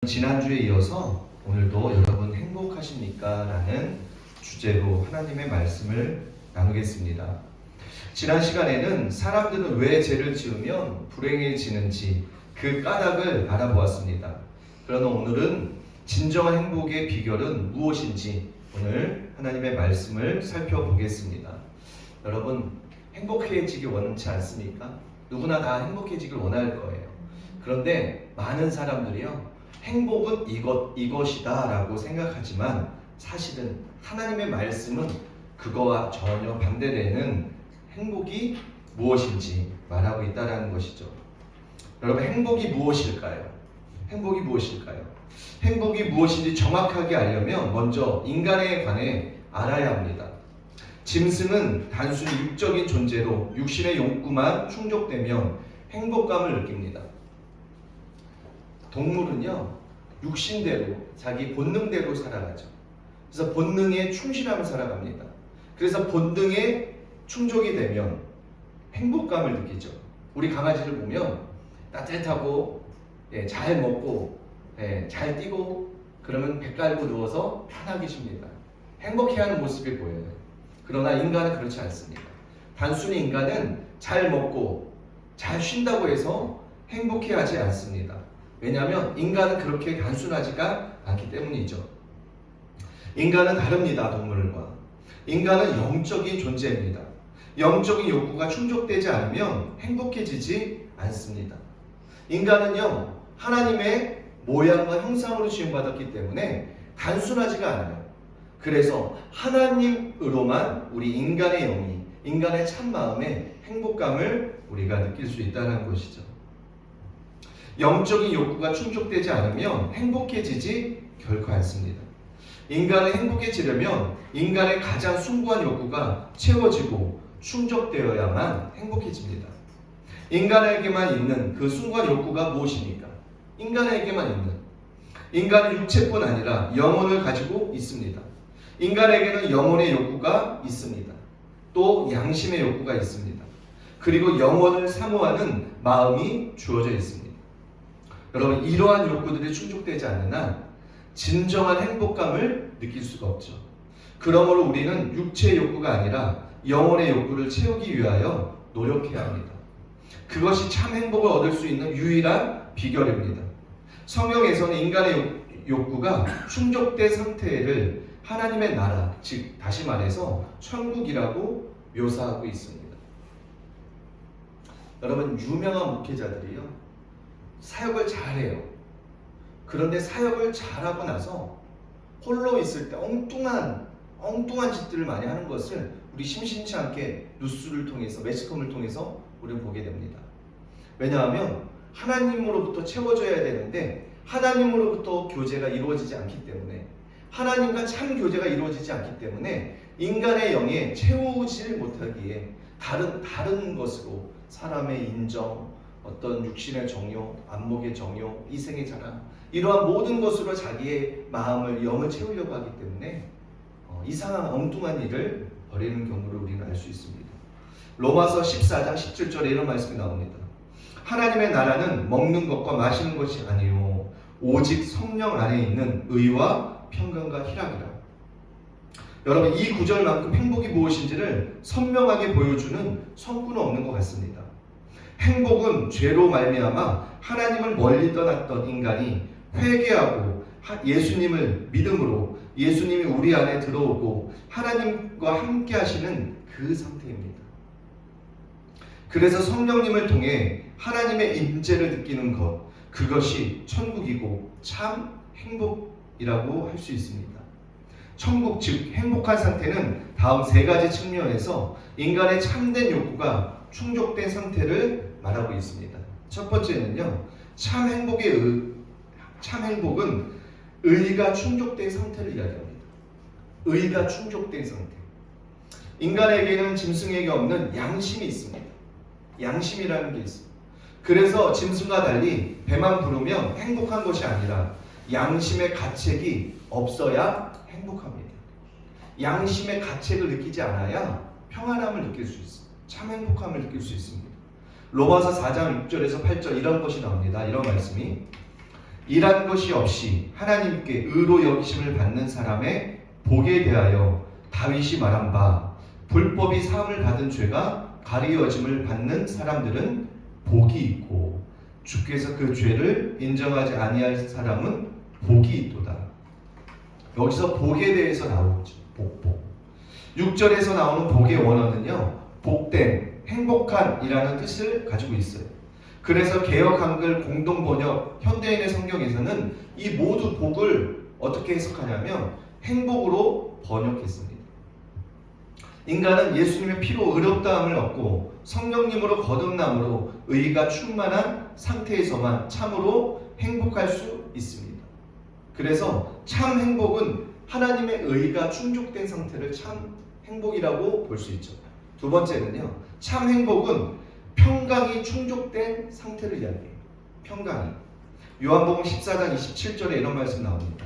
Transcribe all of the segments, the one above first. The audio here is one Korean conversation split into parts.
지난주에 이어서 오늘도 여러분 행복하십니까? 라는 주제로 하나님의 말씀을 나누겠습니다. 지난 시간에는 사람들은 왜 죄를 지으면 불행해지는지 그 까닭을 알아보았습니다. 그러나 오늘은 진정한 행복의 비결은 무엇인지 오늘 하나님의 말씀을 살펴보겠습니다. 여러분 행복해지기 원치 않습니까? 누구나 다 행복해지길 원할 거예요. 그런데 많은 사람들이요, 행복은 이것이다 라고 생각하지만 사실은 하나님의 말씀은 그거와 전혀 반대되는 행복이 무엇인지 말하고 있다는 것이죠. 여러분 행복이 무엇일까요? 행복이 무엇일까요? 행복이 무엇인지 정확하게 알려면 먼저 인간에 관해 알아야 합니다. 짐승은 단순히 육적인 존재로 육신의 욕구만 충족되면 행복감을 느낍니다. 동물은요, 육신대로 자기 본능대로 살아가죠. 그래서 본능에 충실하며 살아갑니다. 그래서 본능에 충족이 되면 행복감을 느끼죠. 우리 강아지를 보면 따뜻하고 잘 먹고 잘 뛰고 그러면 배 깔고 누워서 편하게 쉽니다. 행복해하는 모습이 보여요. 그러나 인간은 그렇지 않습니다. 단순히 인간은 잘 먹고 잘 쉰다고 해서 행복해하지 않습니다. 왜냐하면 인간은 그렇게 단순하지가 않기 때문이죠. 인간은 다릅니다. 동물과. 인간은 영적인 존재입니다. 영적인 욕구가 충족되지 않으면 행복해지지 않습니다. 인간은요, 하나님의 모양과 형상으로 지음받았기 때문에 단순하지가 않아요. 그래서 하나님으로만 우리 인간의 영이, 인간의 참마음에 행복감을 우리가 느낄 수 있다는 것이죠. 영적인 욕구가 충족되지 않으면 행복해지지 결코 않습니다. 인간이 행복해지려면 인간의 가장 숭고한 욕구가 채워지고 충족되어야만 행복해집니다. 인간에게만 있는 그 숭고한 욕구가 무엇입니까? 인간에게만 있는, 인간은 육체뿐 아니라 영혼을 가지고 있습니다. 인간에게는 영혼의 욕구가 있습니다. 또 양심의 욕구가 있습니다. 그리고 영혼을 사모하는 마음이 주어져 있습니다. 여러분, 이러한 욕구들이 충족되지 않는 한 진정한 행복감을 느낄 수가 없죠. 그러므로 우리는 육체의 욕구가 아니라 영혼의 욕구를 채우기 위하여 노력해야 합니다. 그것이 참 행복을 얻을 수 있는 유일한 비결입니다. 성경에서는 인간의 욕구가 충족된 상태를 하나님의 나라, 즉 다시 말해서 천국이라고 묘사하고 있습니다. 여러분, 유명한 목회자들이요, 사역을 잘해요. 그런데 사역을 잘하고 나서 홀로 있을 때 엉뚱한 짓들을 많이 하는 것을 우리 심심치 않게 뉴스를 통해서, 매스컴을 통해서 우리는 보게 됩니다. 왜냐하면 하나님으로부터 채워져야 되는데 하나님으로부터 교제가 이루어지지 않기 때문에, 하나님과 참 교제가 이루어지지 않기 때문에 인간의 영에 채우지 못하기에 다른 것으로 사람의 인정, 어떤 육신의 정욕, 안목의 정욕, 이생의 자랑, 이러한 모든 것으로 자기의 마음을, 영을 채우려고 하기 때문에 이상한 엉뚱한 일을 벌이는 경우를 우리는 알 수 있습니다. 로마서 14장 17절에 이런 말씀이 나옵니다. 하나님의 나라는 먹는 것과 마시는 것이 아니요 오직 성령 안에 있는 의와 평강과 희락이라. 여러분, 이 구절만큼 행복이 무엇인지를 선명하게 보여주는 성구는 없는 것 같습니다. 행복은 죄로 말미암아 하나님을 멀리 떠났던 인간이 회개하고 예수님을 믿음으로 예수님이 우리 안에 들어오고 하나님과 함께 하시는 그 상태입니다. 그래서 성령님을 통해 하나님의 임재를 느끼는 것, 그것이 천국이고 참 행복이라고 할 수 있습니다. 천국, 즉 행복한 상태는 다음 세 가지 측면에서 인간의 참된 욕구가 충족된 상태를 말하고 있습니다. 첫 번째는요, 참 행복은 의가 충족된 상태를 이야기합니다. 의가 충족된 상태. 인간에게는 짐승에게 없는 양심이 있습니다. 양심이라는 게 있습니다. 그래서 짐승과 달리 배만 부르면 행복한 것이 아니라 양심의 가책이 없어야 행복합니다. 양심의 가책을 느끼지 않아야 평안함을 느낄 수 있습니다. 참 행복함을 느낄 수 있습니다. 로마서 4장 6절에서 8절 이런 것이 나옵니다. 이런 말씀이 일한 것이 없이 하나님께 의로 여기심을 받는 사람의 복에 대하여 다윗이 말한 바 불법이 사함을 받은 죄가 가리워짐을 받는 사람들은 복이 있고 주께서 그 죄를 인정하지 아니할 사람은 복이 있도다. 여기서 복에 대해서 나오죠. 복. 6절에서 나오는 복의 원어는요, 복된, 행복한이라는 뜻을 가지고 있어요. 그래서 개역 한글 공동 번역 현대인의 성경에서는 이 모두 복을 어떻게 해석하냐면 행복으로 번역했습니다. 인간은 예수님의 피로 의롭다함을 얻고 성령님으로 거듭남으로 의가 충만한 상태에서만 참으로 행복할 수 있습니다. 그래서 참 행복은 하나님의 의가 충족된 상태를 참 행복이라고 볼 수 있죠. 두 번째는요, 참 행복은 평강이 충족된 상태를 이야기해요. 평강이. 요한복음 14장 27절에 이런 말씀 나옵니다.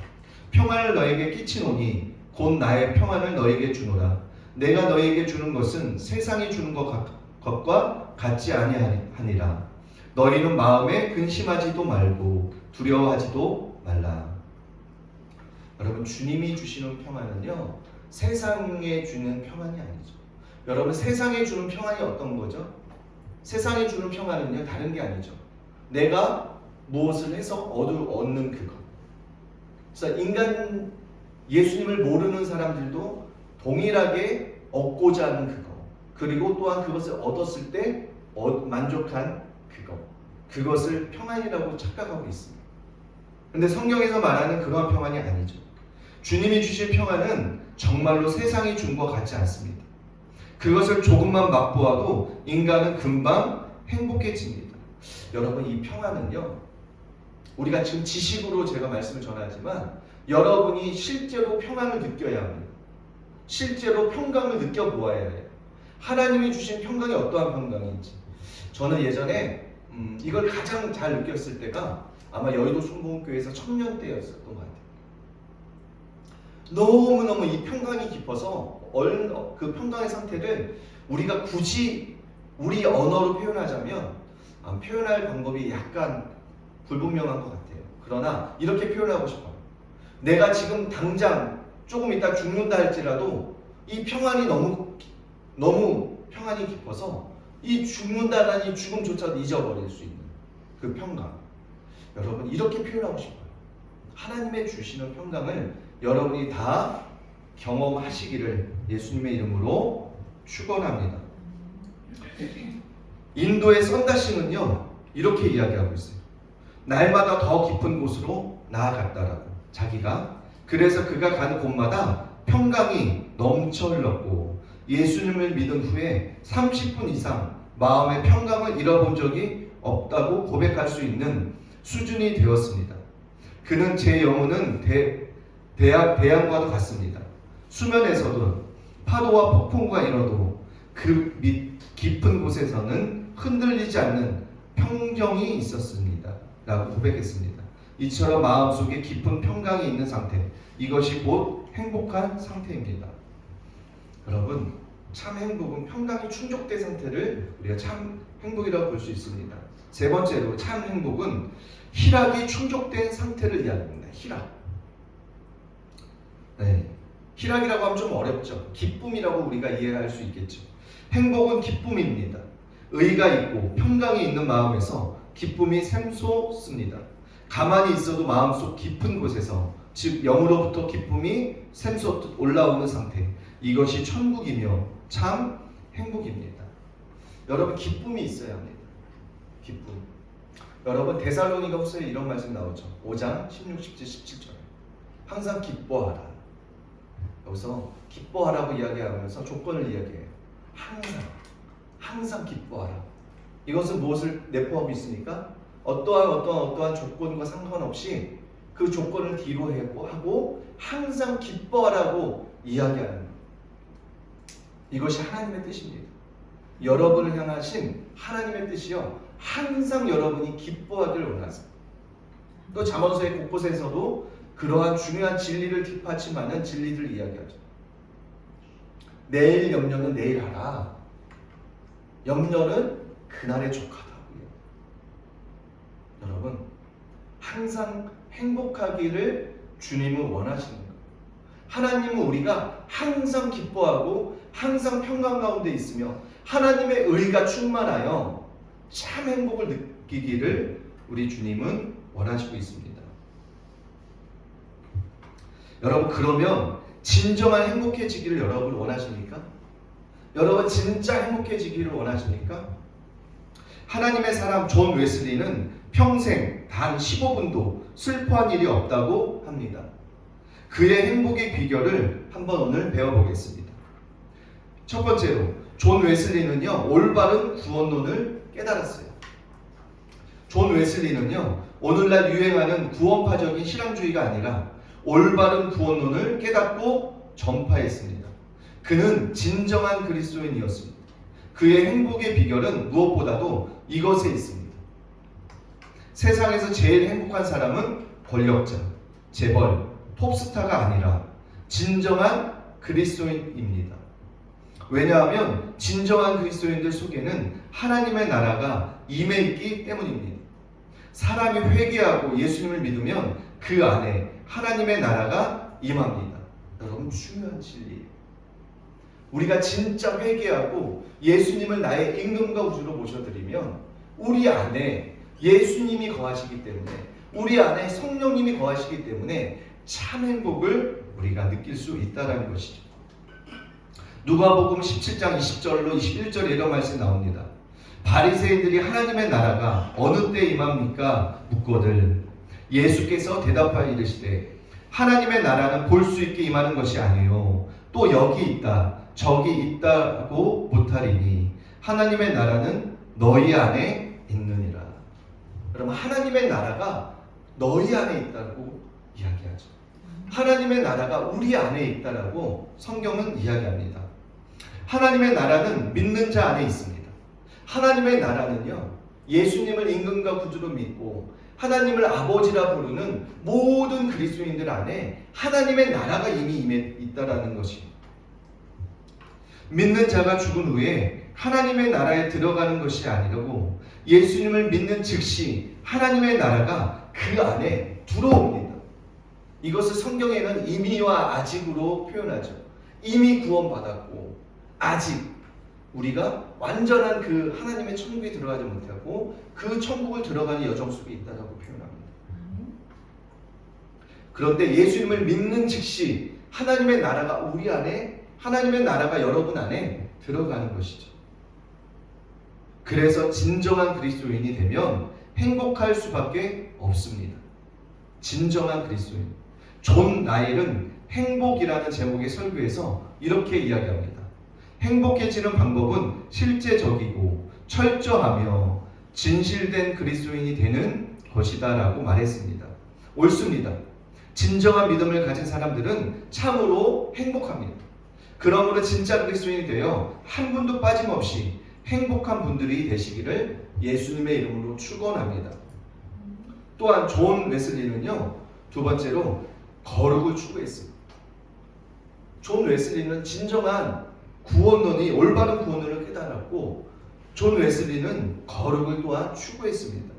평안을 너에게 끼치노니 곧 나의 평안을 너에게 주노라. 내가 너에게 주는 것은 세상이 주는 것과 같지 아니하니라. 너희는 마음에 근심하지도 말고 두려워하지도 말라. 여러분, 주님이 주시는 평안은요, 세상에 주는 평안이 아니죠. 여러분, 세상에 주는 평안이 어떤 거죠? 세상에 주는 평안은요, 다른 게 아니죠. 내가 무엇을 해서 얻는 그것. 그래서 예수님을 모르는 사람들도 동일하게 얻고자 하는 그것, 그리고 또한 그것을 얻었을 때 만족한 그것을 평안이라고 착각하고 있습니다. 그런데 성경에서 말하는 그러한 평안이 아니죠. 주님이 주신 평안은 정말로 세상이 준 것 같지 않습니다. 그것을 조금만 맛보아도 인간은 금방 행복해집니다. 여러분, 이 평안은요, 우리가 지금 지식으로 제가 말씀을 전하지만 여러분이 실제로 평안을 느껴야 합니다. 실제로 평강을 느껴보아야 해요. 하나님이 주신 평강이 어떠한 평강인지. 저는 예전에 이걸 가장 잘 느꼈을 때가 아마 여의도 순복음교회에서 청년 때였었던 것 같아요. 너무너무 이 평강이 깊어서 그 평강의 상태를 우리가 굳이 우리 언어로 표현하자면 표현할 방법이 약간 불분명한 것 같아요. 그러나 이렇게 표현하고 싶어요. 내가 지금 당장 조금 이따 죽는다 할지라도 이 평안이 너무 평안이 깊어서 이 죽는다는 이 죽음조차도 잊어버릴 수 있는 그 평강. 여러분, 이렇게 표현하고 싶어요. 하나님의 주시는 평강을 여러분이 다 경험하시기를 예수님의 이름으로 축원합니다. 인도의 선다싱은요, 이렇게 이야기하고 있어요. 날마다 더 깊은 곳으로 나아갔다라고. 그래서 그가 가는 곳마다 평강이 넘쳐 흘렀고 예수님을 믿은 후에 30분 이상 마음의 평강을 잃어본 적이 없다고 고백할 수 있는 수준이 되었습니다. 그는 제 영혼은 대양과도 같습니다. 수면에서도 파도와 폭풍과 일어도 그 밑 깊은 곳에서는 흔들리지 않는 평정이 있었습니다. 라고 고백했습니다. 이처럼 마음속에 깊은 평강이 있는 상태, 이것이 곧 행복한 상태입니다. 여러분, 참 행복은 평강이 충족된 상태를 우리가 참 행복이라고 볼 수 있습니다. 세 번째로, 참 행복은 희락이 충족된 상태를 이야기합니다. 희락. 네. 희락이라고 하면 좀 어렵죠. 기쁨이라고 우리가 이해할 수 있겠죠. 행복은 기쁨입니다. 의가 있고 평강이 있는 마음에서 기쁨이 샘솟습니다. 가만히 있어도 마음속 깊은 곳에서, 즉 영으로부터 기쁨이 샘솟 올라오는 상태, 이것이 천국이며 참 행복입니다. 여러분, 기쁨이 있어야 합니다. 기쁨. 여러분, 데살로니가 후서에 이런 말씀 나오죠. 5장 16, 17, 17절. 항상 기뻐하라. 여기서 기뻐하라고 이야기하면서 조건을 이야기해요. 항상 기뻐하라. 이것은 무엇을 내포하고 있으니까 어떠한 조건과 상관없이 그 조건을 뒤로 하고 항상 기뻐하라고 이야기하는 것. 이것이 하나님의 뜻입니다. 여러분을 향하신 하나님의 뜻이요, 항상 여러분이 기뻐하기를 원하세요. 또 잠언서의 곳곳에서도 그러한 중요한 진리를 뒷받침하는 진리들을 이야기하죠. 내일 염려는 내일 하라. 염려는 그날에 족하다고요. 여러분, 항상 행복하기를 주님은 원하시는 거예요. 하나님은 우리가 항상 기뻐하고 항상 평강 가운데 있으며 하나님의 의가 충만하여 참 행복을 느끼기를 우리 주님은 원하시고 있습니다. 여러분, 그러면 진정한 행복해지기를 여러분 원하십니까? 여러분 진짜 행복해지기를 원하십니까? 하나님의 사람 존 웨슬리는 평생 단 15분도 슬퍼한 일이 없다고 합니다. 그의 행복의 비결을 한번 오늘 배워보겠습니다. 첫 번째로 존 웨슬리는요, 올바른 구원론을 깨달았어요. 존 웨슬리는요, 오늘날 유행하는 구원파적인 신앙주의가 아니라 올바른 구원론을 깨닫고 전파했습니다. 그는 진정한 그리스도인이었습니다. 그의 행복의 비결은 무엇보다도 이것에 있습니다. 세상에서 제일 행복한 사람은 권력자, 재벌, 톱스타가 아니라 진정한 그리스도인입니다. 왜냐하면 진정한 그리스도인들 속에는 하나님의 나라가 임해 있기 때문입니다. 사람이 회개하고 예수님을 믿으면 그 안에 하나님의 나라가 임합니다. 여러분, 중요한 진리예요. 우리가 진짜 회개하고 예수님을 나의 임금과 구주로 모셔드리면 우리 안에 예수님이 거하시기 때문에, 우리 안에 성령님이 거하시기 때문에 참 행복을 우리가 느낄 수 있다는 것이죠. 누가복음 17장 20절로 21절에 이런 말씀이 나옵니다. 바리새인들이 하나님의 나라가 어느 때 임합니까? 묻거들 예수께서 대답하여 이르시되 하나님의 나라는 볼 수 있게 임하는 것이 아니요 또 여기 있다 저기 있다고 못하리니 하나님의 나라는 너희 안에 있느니라. 여러분, 하나님의 나라가 너희 안에 있다고 이야기하죠. 하나님의 나라가 우리 안에 있다라고 성경은 이야기합니다. 하나님의 나라는 믿는 자 안에 있습니다. 하나님의 나라는요, 예수님을 임금과 구주로 믿고 하나님을 아버지라 부르는 모든 그리스도인들 안에 하나님의 나라가 이미 임해 있다라는 것입니다. 믿는 자가 죽은 후에 하나님의 나라에 들어가는 것이 아니라고 예수님을 믿는 즉시 하나님의 나라가 그 안에 들어옵니다. 이것을 성경에는 이미와 아직으로 표현하죠. 이미 구원받았고 아직 우리가 완전한 그 하나님의 천국에 들어가지 못하고 그 천국을 들어가는 여정 속에 있다고 표현합니다. 그런데 예수님을 믿는 즉시 하나님의 나라가 우리 안에, 하나님의 나라가 여러분 안에 들어가는 것이죠. 그래서 진정한 그리스도인이 되면 행복할 수밖에 없습니다. 진정한 그리스도인. 존 나일은 행복이라는 제목의 설교에서 이렇게 이야기합니다. 행복해지는 방법은 실제적이고 철저하며 진실된 그리스도인이 되는 것이다 라고 말했습니다. 옳습니다. 진정한 믿음을 가진 사람들은 참으로 행복합니다. 그러므로 진짜 그리스도인이 되어 한 분도 빠짐없이 행복한 분들이 되시기를 예수님의 이름으로 축원합니다. 또한 존 웨슬리는요, 두 번째로 거룩을 추구했습니다. 존 웨슬리는 진정한 구원론이 올바른 구원론을 깨달았고 존 웨슬리는 거룩을 또한 추구했습니다.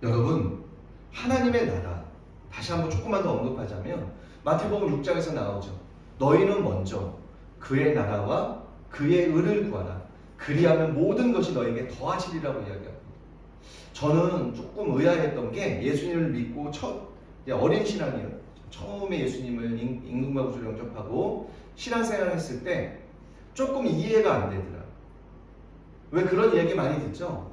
여러분, 하나님의 나라 다시 한번 조금만 더 언급하자면 마태복음 6장에서 나오죠. 너희는 먼저 그의 나라와 그의 의를 구하라. 그리하면 모든 것이 너에게 더하시리라고 이야기합니다. 저는 조금 의아했던 게 예수님을 믿고 어린 신앙이에요. 처음에 예수님을 임금과 구주로 영접하고 신앙생활을 했을 때 조금 이해가 안 되더라. 왜 그런 이야기 많이 듣죠?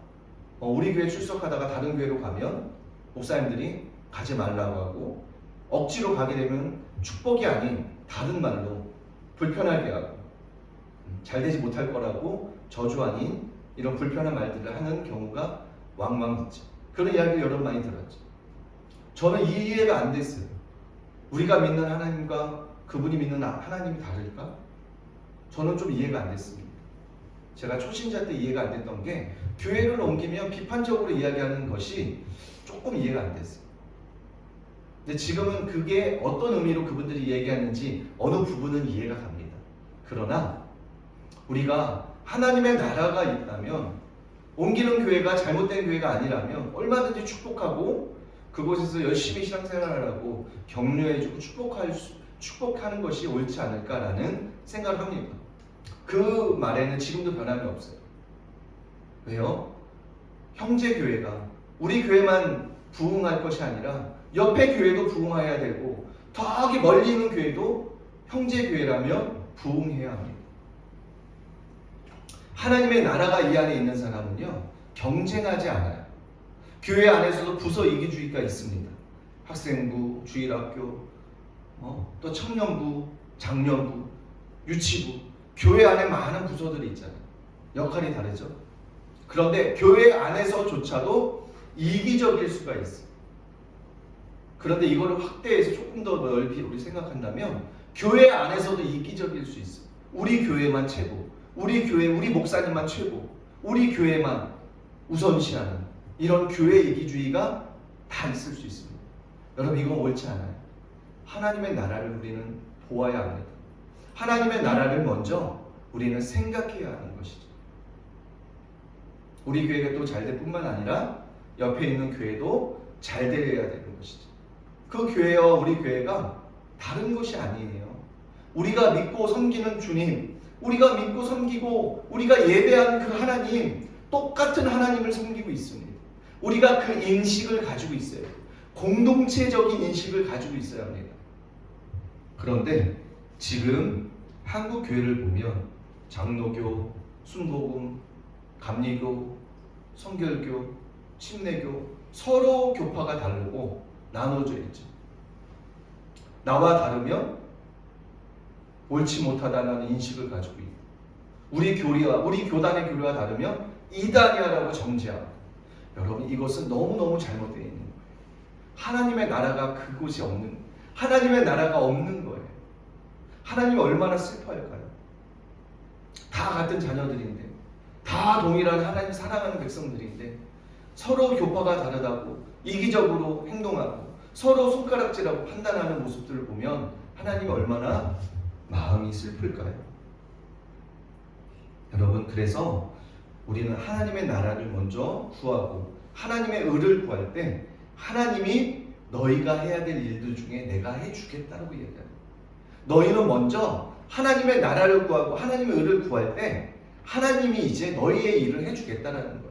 우리 교회 출석하다가 다른 교회로 가면 목사님들이 가지 말라고 하고 억지로 가게 되면 축복이 아닌 다른 말로 불편하게 하고 잘 되지 못할 거라고 저주 아닌 이런 불편한 말들을 하는 경우가 왕왕 있죠. 그런 이야기를 여러분 많이 들었죠. 저는 이해가 안 됐어요. 우리가 믿는 하나님과 그분이 믿는 하나님이 다를까? 저는 좀 이해가 안 됐습니다. 제가 초신자 때 이해가 안 됐던 게 교회를 옮기면 비판적으로 이야기하는 것이 조금 이해가 안 됐어요. 근데 지금은 그게 어떤 의미로 그분들이 얘기하는지 어느 부분은 이해가 갑니다. 그러나 우리가 하나님의 나라가 있다면 옮기는 교회가 잘못된 교회가 아니라면 얼마든지 축복하고 그곳에서 열심히 신앙생활을 하고 격려해주고 축복하는 것이 옳지 않을까라는 생각을 합니다. 그 말에는 지금도 변함이 없어요. 왜요? 형제 교회가 우리 교회만 부흥할 것이 아니라 옆에 교회도 부흥해야 되고 저기 멀리 있는 교회도 형제 교회라면 부흥해야 합니다. 하나님의 나라가 이 안에 있는 사람은요, 경쟁하지 않아요. 교회 안에서도 부서 이기주의가 있습니다. 학생부, 주일학교, 또 청년부, 장년부, 유치부, 교회 안에 많은 부서들이 있잖아요. 역할이 다르죠. 그런데 교회 안에서조차도 이기적일 수가 있어요. 그런데 이거를 확대해서 조금 더 넓이 우리 생각한다면 교회 안에서도 이기적일 수 있어요. 우리 교회만 최고, 우리 교회, 우리 목사님만 최고, 우리 교회만 우선시하는 이런 교회 이기주의가 다 있을 수 있습니다. 여러분, 이건 옳지 않아요. 하나님의 나라를 우리는 보아야 합니다. 하나님의 나라를 먼저 우리는 생각해야 하는 것이죠. 우리 교회가 또 잘 될 뿐만 아니라 옆에 있는 교회도 잘 되어야 되는 것이죠. 그 교회와 우리 교회가 다른 것이 아니에요. 우리가 믿고 섬기는 주님, 우리가 믿고 섬기고 우리가 예배하는 그 하나님, 똑같은 하나님을 섬기고 있습니다. 우리가 그 인식을 가지고 있어요. 공동체적인 인식을 가지고 있어야 합니다. 그런데 지금 한국 교회를 보면 장로교, 순복음, 감리교, 성결교, 침례교 서로 교파가 다르고 나눠져 있죠. 나와 다르면 옳지 못하다는 인식을 가지고 있고 우리 교단의 교리와 다르면 이단이야라고 정죄하고 여러분 이것은 너무너무 잘못되어 있는 거예요. 하나님의 나라가 그곳이 없는 거예요. 하나님의 나라가 없는 거예요. 하나님이 얼마나 슬퍼할까요? 다 같은 자녀들인데 다 동일한 하나님 사랑하는 백성들인데 서로 교파가 다르다고 이기적으로 행동하고 서로 손가락질하고 판단하는 모습들을 보면 하나님이 얼마나 마음이 슬플까요? 여러분, 그래서 우리는 하나님의 나라를 먼저 구하고 하나님의 의를 구할 때 하나님이 너희가 해야 될 일들 중에 내가 해주겠다고 얘기해요. 너희는 먼저 하나님의 나라를 구하고 하나님의 의를 구할 때 하나님이 이제 너희의 일을 해주겠다는 거예요.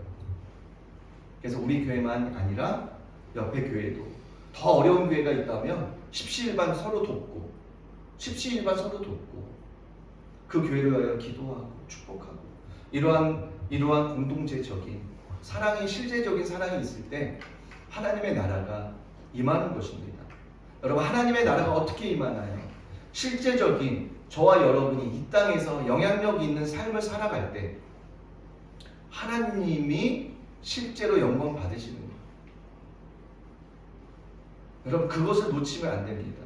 그래서 우리 교회만 아니라 옆에 교회도 더 어려운 교회가 있다면 십시일반 서로 돕고 그 교회를 위하여 기도하고 축복하고 이러한 공동체적인 사랑이 실제적인 사랑이 있을 때 하나님의 나라가 임하는 것입니다. 여러분, 하나님의 나라가 어떻게 임하나요? 실제적인 저와 여러분이 이 땅에서 영향력 있는 삶을 살아갈 때 하나님이 실제로 영광 받으시는 거예요. 여러분, 그것을 놓치면 안 됩니다.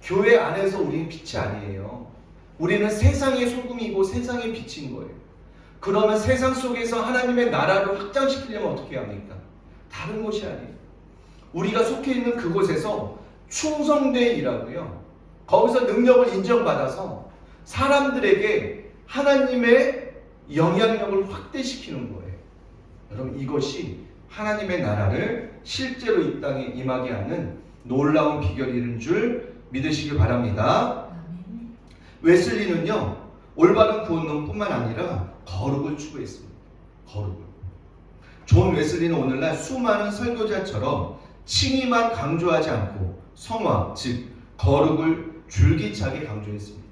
교회 안에서 우리는 빛이 아니에요. 우리는 세상의 소금이고 세상의 빛인 거예요. 그러면 세상 속에서 하나님의 나라를 확장시키려면 어떻게 합니까? 다른 곳이 아니에요. 우리가 속해 있는 그곳에서 충성되어 일하고요. 거기서 능력을 인정받아서 사람들에게 하나님의 영향력을 확대시키는 거예요. 여러분, 이것이 하나님의 나라를 실제로 이 땅에 임하게 하는 놀라운 비결인 줄 믿으시길 바랍니다. 웨슬리는요, 올바른 구원론뿐만 아니라 거룩을 추구했습니다. 거룩을. 존 웨슬리는 오늘날 수많은 설교자처럼 칭의만 강조하지 않고 성화, 즉 거룩을 줄기차게 강조했습니다.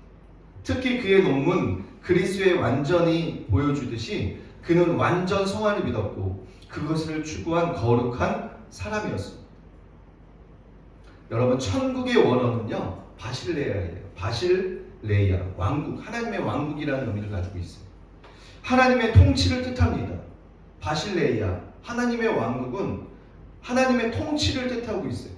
특히 그의 논문 그리스도의 완전히 보여주듯이 그는 완전 성화를 믿었고 그것을 추구한 거룩한 사람이었습니다. 여러분, 천국의 원어는요, 바실레아예요. 바실레아, 왕국, 하나님의 왕국이라는 의미를 가지고 있어요. 하나님의 통치를 뜻합니다. 바실레아, 하나님의 왕국은 하나님의 통치를 뜻하고 있어요.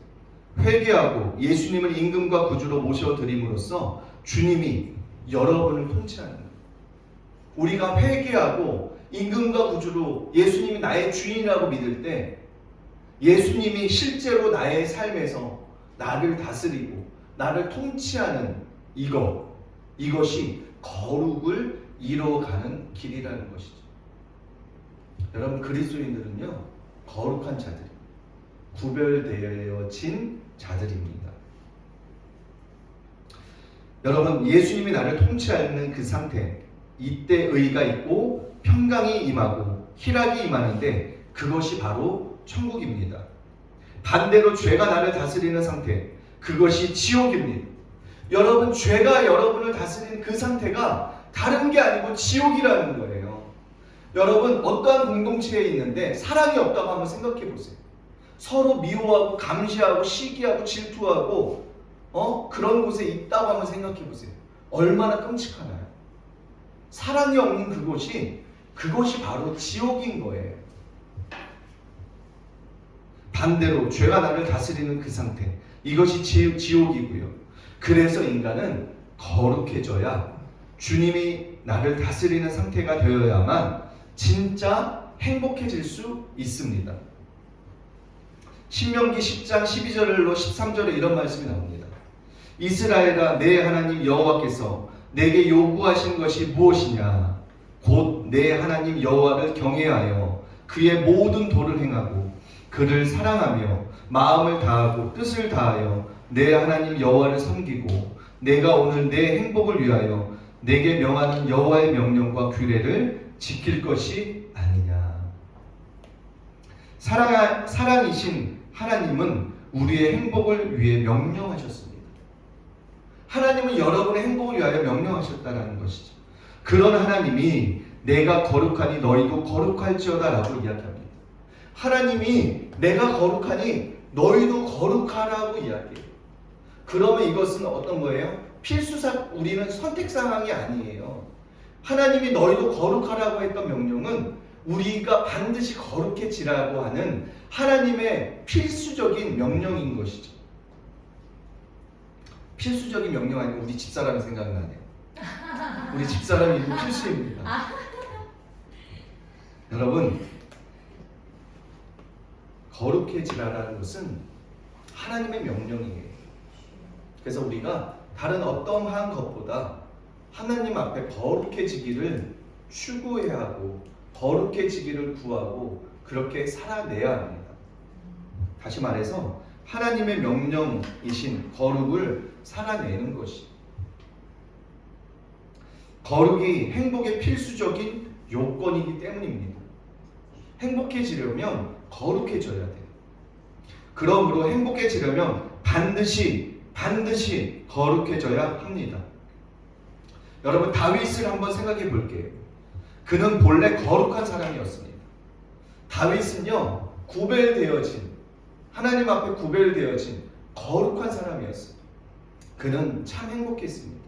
회개하고 예수님을 임금과 구주로 모셔드림으로써 주님이 여러분을 통치하는 거예요. 우리가 회개하고 임금과 구주로 예수님이 나의 주인이라고 믿을 때 예수님이 실제로 나의 삶에서 나를 다스리고 나를 통치하는 이것이 거룩을 이루어가는 길이라는 것이죠. 여러분, 그리스도인들은요 거룩한 자들, 구별되어진 자들입니다. 여러분, 예수님이 나를 통치하는 그 상태, 이때 의가 있고 평강이 임하고 희락이 임하는데 그것이 바로 천국입니다. 반대로 죄가 나를 다스리는 상태, 그것이 지옥입니다. 여러분, 죄가 여러분을 다스리는 그 상태가 다른 게 아니고 지옥이라는 거예요. 여러분, 어떠한 공동체에 있는데 사랑이 없다고 한번 생각해 보세요. 서로 미워하고 감시하고 시기하고 질투하고 그런 곳에 있다고 한번 생각해 보세요. 얼마나 끔찍하나요? 사랑이 없는 그것이 바로 지옥인 거예요. 반대로 죄가 나를 다스리는 그 상태, 이것이 지옥이고요. 그래서 인간은 거룩해져야, 주님이 나를 다스리는 상태가 되어야만 진짜 행복해질 수 있습니다. 신명기 10장 12절로 13절에 이런 말씀이 나옵니다. 이스라엘아, 내 하나님 여호와께서 내게 요구하신 것이 무엇이냐? 곧 내 하나님 여호와를 경외하여 그의 모든 도를 행하고 그를 사랑하며 마음을 다하고 뜻을 다하여 내 하나님 여호와를 섬기고 내가 오늘 내 행복을 위하여 내게 명하는 여호와의 명령과 규례를 지킬 것이 아니냐. 사랑이신 하나님은 우리의 행복을 위해 명령하셨습니다. 하나님은 여러분의 행복을 위하여 명령하셨다는 것이죠. 그런 하나님이 내가 거룩하니 너희도 거룩할지어다 라고 이야기합니다. 하나님이 내가 거룩하니 너희도 거룩하라고 이야기해요. 그러면 이것은 어떤 거예요? 우리는 선택사항이 아니에요. 하나님이 너희도 거룩하라고 했던 명령은 우리가 반드시 거룩해지라고 하는 하나님의 필수적인 명령인 것이죠. 필수적인 명령 아니고 우리 집사람이 생각나네요. 우리 집사람이 필수입니다. 여러분, 거룩해지라는 것은 하나님의 명령이에요. 그래서 우리가 다른 어떠한 것보다 하나님 앞에 거룩해지기를 추구해야 하고 거룩해지기를 구하고 그렇게 살아내야 합니다. 다시 말해서 하나님의 명령이신 거룩을 살아내는 것이, 거룩이 행복의 필수적인 요건이기 때문입니다. 행복해지려면 거룩해져야 돼요. 그러므로 행복해지려면 반드시 거룩해져야 합니다. 여러분, 다윗을 한번 생각해 볼게요. 그는 본래 거룩한 사람이었습니다. 다윗은요, 하나님 앞에 구별되어진 거룩한 사람이었어요. 그는 참 행복했습니다.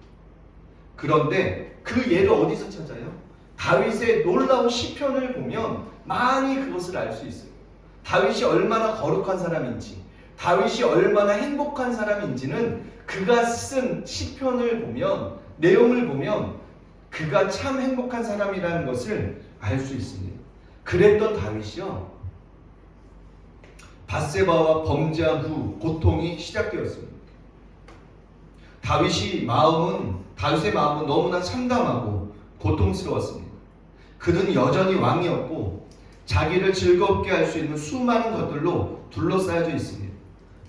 그런데 그 예를 어디서 찾아요? 다윗의 놀라운 시편을 보면 많이 그것을 알 수 있어요. 다윗이 얼마나 거룩한 사람인지, 다윗이 얼마나 행복한 사람인지는 그가 쓴 시편을 보면, 내용을 보면 그가 참 행복한 사람이라는 것을 알 수 있습니다. 그랬던 다윗이요, 밧세바와 범죄한 후 고통이 시작되었습니다. 다윗의 마음은 너무나 참담하고 고통스러웠습니다. 그는 여전히 왕이었고 자기를 즐겁게 할 수 있는 수많은 것들로 둘러싸여져 있습니다.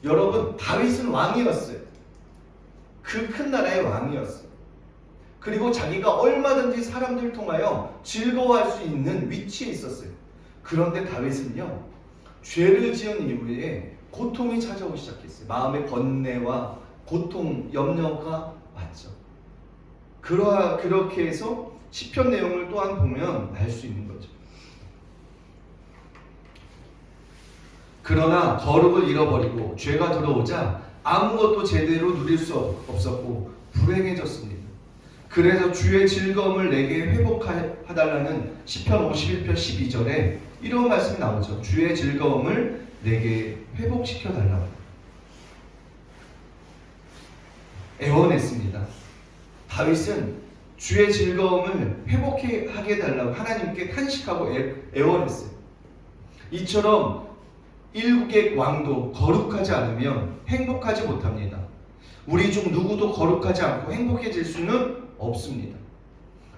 여러분, 다윗은 왕이었어요. 그 큰 나라의 왕이었어요. 그리고 자기가 얼마든지 사람들을 통하여 즐거워할 수 있는 위치에 있었어요. 그런데 다윗은요, 죄를 지은 이후에 고통이 찾아오기 시작했어요. 마음의 번뇌와 고통, 염려가 왔죠. 그렇게 해서 시편 내용을 또한 보면 알 수 있는 거죠. 그러나 거룩을 잃어버리고 죄가 들어오자 아무것도 제대로 누릴 수 없었고 불행해졌습니다. 그래서 주의 즐거움을 내게 회복하달라는 시편 51편 12절에 이런 말씀이 나오죠. 주의 즐거움을 내게 회복시켜달라고 애원했습니다. 다윗은 주의 즐거움을 회복하게 해달라고 하나님께 탄식하고 애원했어요. 이처럼 일국의 왕도 거룩하지 않으면 행복하지 못합니다. 우리 중 누구도 거룩하지 않고 행복해질 수는 없습니다.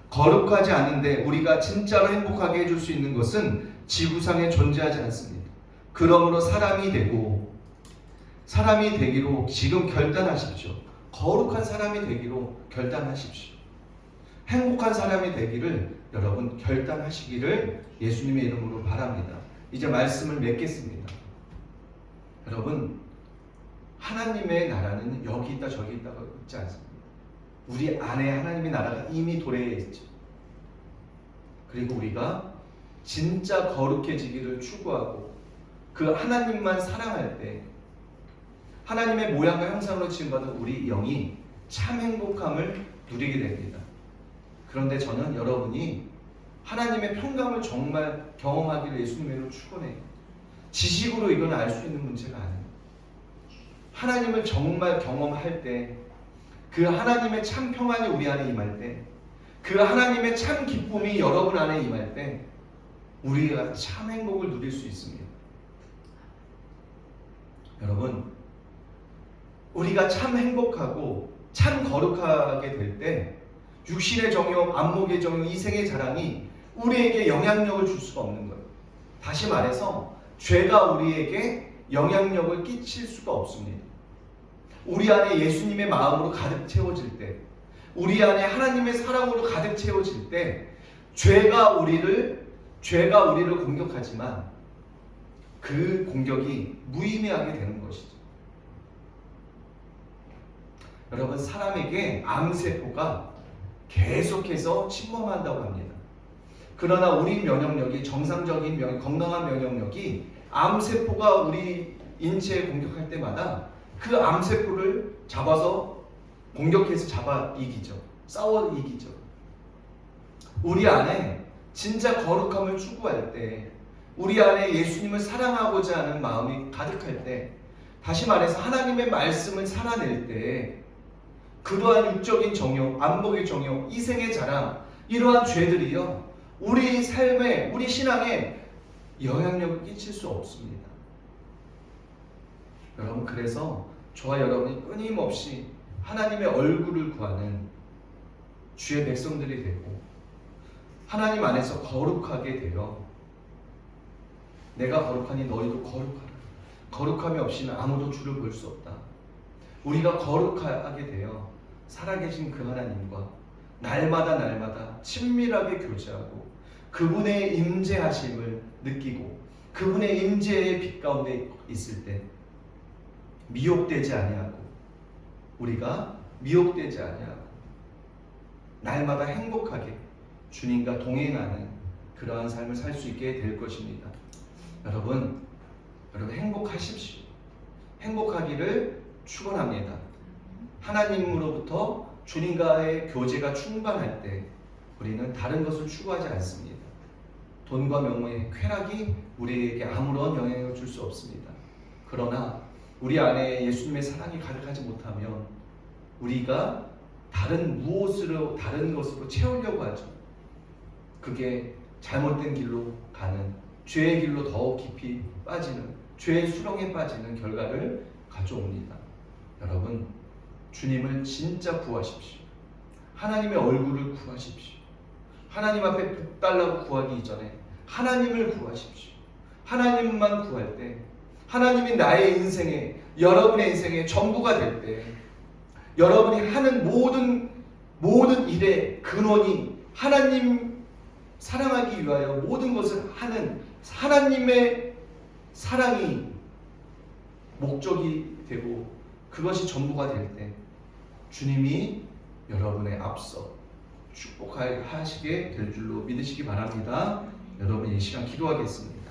거룩하지 않은데 우리가 진짜로 행복하게 해줄 수 있는 것은 지구상에 존재하지 않습니다. 그러므로 사람이 되기로 지금 결단하십시오. 거룩한 사람이 되기로 결단하십시오. 행복한 사람이 되기를 여러분 결단하시기를 예수님의 이름으로 바랍니다. 이제 말씀을 맺겠습니다. 여러분, 하나님의 나라는 여기 있다 저기 있다가 있지 않습니다. 우리 안에 하나님의 나라가 이미 도래해 있죠. 그리고 우리가 진짜 거룩해지기를 추구하고 그 하나님만 사랑할 때 하나님의 모양과 형상으로 지음받은 우리 영이 참 행복함을 누리게 됩니다. 그런데 저는 여러분이 하나님의 평강을 정말 경험하기를 예수님으로 축원해요. 지식으로 이건 알 수 있는 문제가 아니에요. 하나님을 정말 경험할 때, 그 하나님의 참 평안이 우리 안에 임할 때, 그 하나님의 참 기쁨이 여러분 안에 임할 때 우리가 참 행복을 누릴 수 있습니다. 여러분, 우리가 참 행복하고 참 거룩하게 될 때 육신의 정욕, 안목의 정욕, 이생의 자랑이 우리에게 영향력을 줄 수가 없는 거예요. 다시 말해서 죄가 우리에게 영향력을 끼칠 수가 없습니다. 우리 안에 예수님의 마음으로 가득 채워질 때, 우리 안에 하나님의 사랑으로 가득 채워질 때 죄가 우리를 공격하지만 그 공격이 무의미하게 되는 것이죠. 여러분, 사람에게 암세포가 계속해서 침범한다고 합니다. 그러나 우리 면역력이 정상적인 건강한 면역력이 암세포가 우리 인체에 공격할 때마다 그 암세포를 잡아서 공격해서 잡아 이기죠. 싸워 이기죠. 우리 안에 진짜 거룩함을 추구할 때, 우리 안에 예수님을 사랑하고자 하는 마음이 가득할 때, 다시 말해서 하나님의 말씀을 살아낼 때 그러한 육적인 정욕, 안목의 정욕, 이생의 자랑, 이러한 죄들이요 우리 삶에, 우리 신앙에 영향력을 끼칠 수 없습니다. 여러분, 그래서 저와 여러분이 끊임없이 하나님의 얼굴을 구하는 주의 백성들이 되고 하나님 안에서 거룩하게 되어 내가 거룩하니 너희도 거룩하라. 거룩함이 없이는 아무도 주를 볼 수 없다. 우리가 거룩하게 되어 살아계신 그 하나님과 날마다 친밀하게 교제하고 그분의 임재하심을 느끼고 그분의 임재의 빛 가운데 있을 때 미혹되지 아니하고, 우리가 미혹되지 아니하고 날마다 행복하게 주님과 동행하는 그러한 삶을 살 수 있게 될 것입니다. 여러분 행복하십시오. 행복하기를 축원합니다. 하나님으로부터 주님과의 교제가 충만할 때 우리는 다른 것을 추구하지 않습니다. 돈과 명예의 쾌락이 우리에게 아무런 영향을 줄 수 없습니다. 그러나 우리 안에 예수님의 사랑이 가득하지 못하면 우리가 다른 것으로 채우려고 하죠. 그게 잘못된 길로 가는, 죄의 길로 더 깊이 빠지는, 죄의 수렁에 빠지는 결과를 가져옵니다. 여러분, 주님을 진짜 구하십시오. 하나님의 얼굴을 구하십시오. 하나님 앞에 복 달라고 구하기 이전에 하나님을 구하십시오. 하나님만 구할 때 하나님이 나의 인생에, 여러분의 인생에 전부가 될 때, 여러분이 하는 모든 일의 근원이 하나님 사랑하기 위하여 모든 것을 하는 하나님의 사랑이 목적이 되고 그것이 전부가 될 때 주님이 여러분의 앞서 축복하시게 될 줄로 믿으시기 바랍니다. 여러분, 이 시간 기도하겠습니다.